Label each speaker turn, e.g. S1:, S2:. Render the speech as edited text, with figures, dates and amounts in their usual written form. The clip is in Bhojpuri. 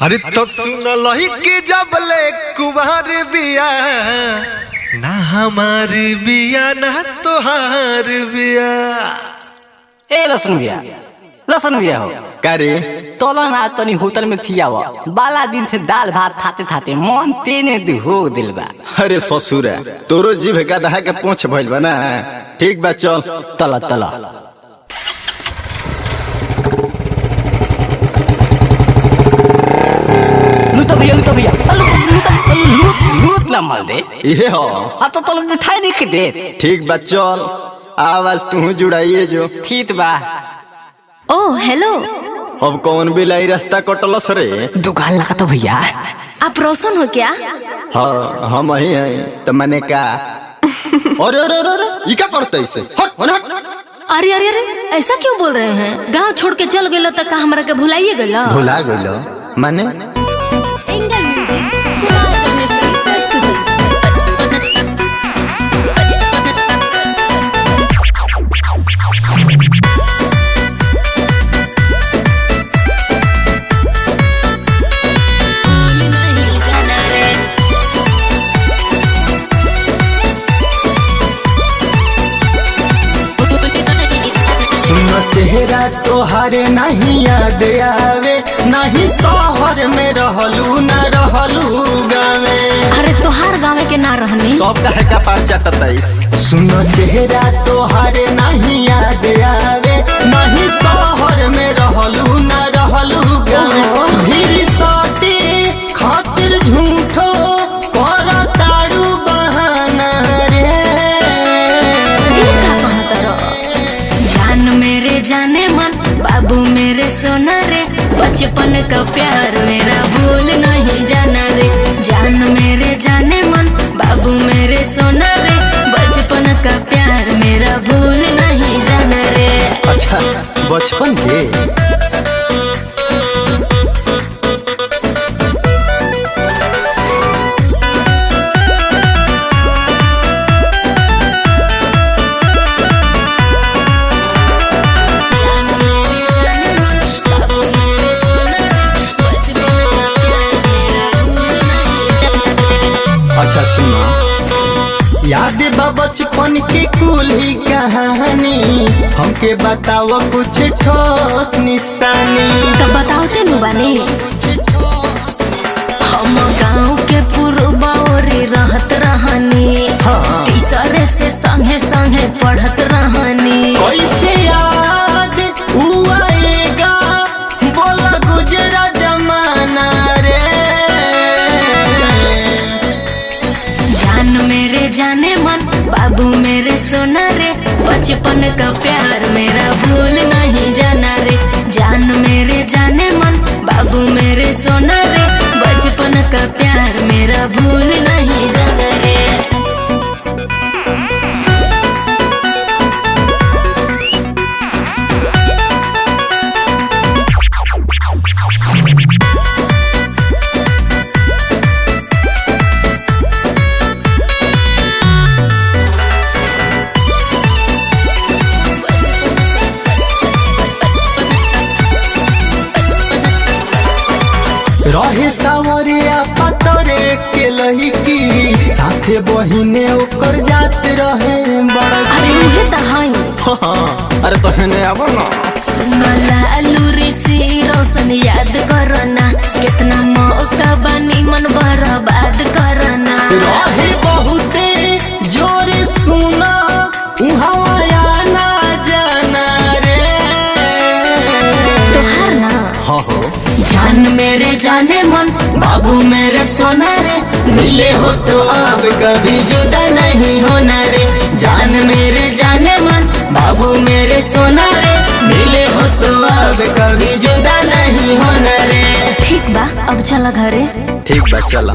S1: अरे तो सुन लही कि जब ले कुमार बिया ना हमार बिया ना तोहार बिया।
S2: ए लसन बिया हो
S3: करे
S2: तोला ना तनी होटल में थिया हुआ बाला दिन से दाल भात खाते खाते मन तेने हो दिल बा।
S3: अरे ससुरा तोरो जीभ गधा के पूछ भइल बा ना। ठीक बा चल
S2: तला तला लूट ला माल दे
S3: ये हो
S2: आ तो तोला दिखाई देख दे।
S3: ठीक बा चल आवाज तू जुड़ाइए जो
S2: ठीक बा।
S4: ओ हेलो
S3: अब कौन बिलाई रास्ता कटलस रे।
S2: दुकान लगा तो भैया
S4: आप रोशन हो क्या?
S3: हाँ हम ही हैं तो मैंने का अरे अरे अरे अरे ये क्या करते इसे हट हट।
S4: अरे अरे अरे ऐसा क्यों बोल रहे हैं? गांव छोड़ के चल गए तक हमरा के भुलाइए गए।
S3: भुला गइलो माने
S4: एंगल म्यूजिक
S3: चेहरा तोहारे नहीं याद आवे नहीं शहर में रहलू ना रहलू गावे।
S4: अरे तोहार गाँव के ना रहने
S3: कब कहे का 528 सुनो चेहरा तोहारे नहीं याद आवे नहीं शहर में रहलू ना रहलू गावे। भीड़ सटी खातिर झूठो कर ताड़ू बहाना रे।
S4: जान मेरे जाने मन बाबू मेरे सोना रे बचपन का प्यार मेरा भूल नहीं जाना रे। जान मेरे जाने मन बाबू मेरे सोना रे बचपन का प्यार मेरा भूल नहीं जाना रे।
S3: अच्छा बचपन के अच्छा सुनो याद बा बचपन के कुल ही कहानी हमके बताओ कुछ ठोस निशानी।
S4: तो बताओ तेनु बानी हम गाँव के पुरबौरी रहत रहनी।
S3: हाँ।
S4: तीसरे से संगे संगे पढ़त रहनी।
S3: कैसे याद आएगा बोला गुजरा जमाना रे।
S4: जान मेरे जाने मन बाबू मेरे सोना रे बचपन का प्यार मेरा भूल नहीं जाना रे। जान मेरे जाने मन बाबू मेरे सोना रे बचपन का प्यार मेरा भूल नहीं जाना रे।
S3: रहे सावरिया पतरे के लहिकी साथे बहिने ओकर जात रहे बड़ा।
S4: अरे मुझे तो हाई
S3: अरे बहने अब ना
S4: लालू ऋषि रोशन याद करना कितना मौका बनी मन बर्बाद करना।
S3: रहे बहुते जोरे सुना उहाया ना जाना रे।
S4: तोहार ना
S3: हाँ हो
S4: जान मेरे जाने मन बाबू मेरे सोना रे मिले हो तो अब कभी जुदा नहीं होना रे। जान मेरे जाने मन बाबू मेरे सोना रे मिले हो तो अब कभी जुदा नहीं होना रे। ठीक बा अब चला घरे।
S3: ठीक बा चला।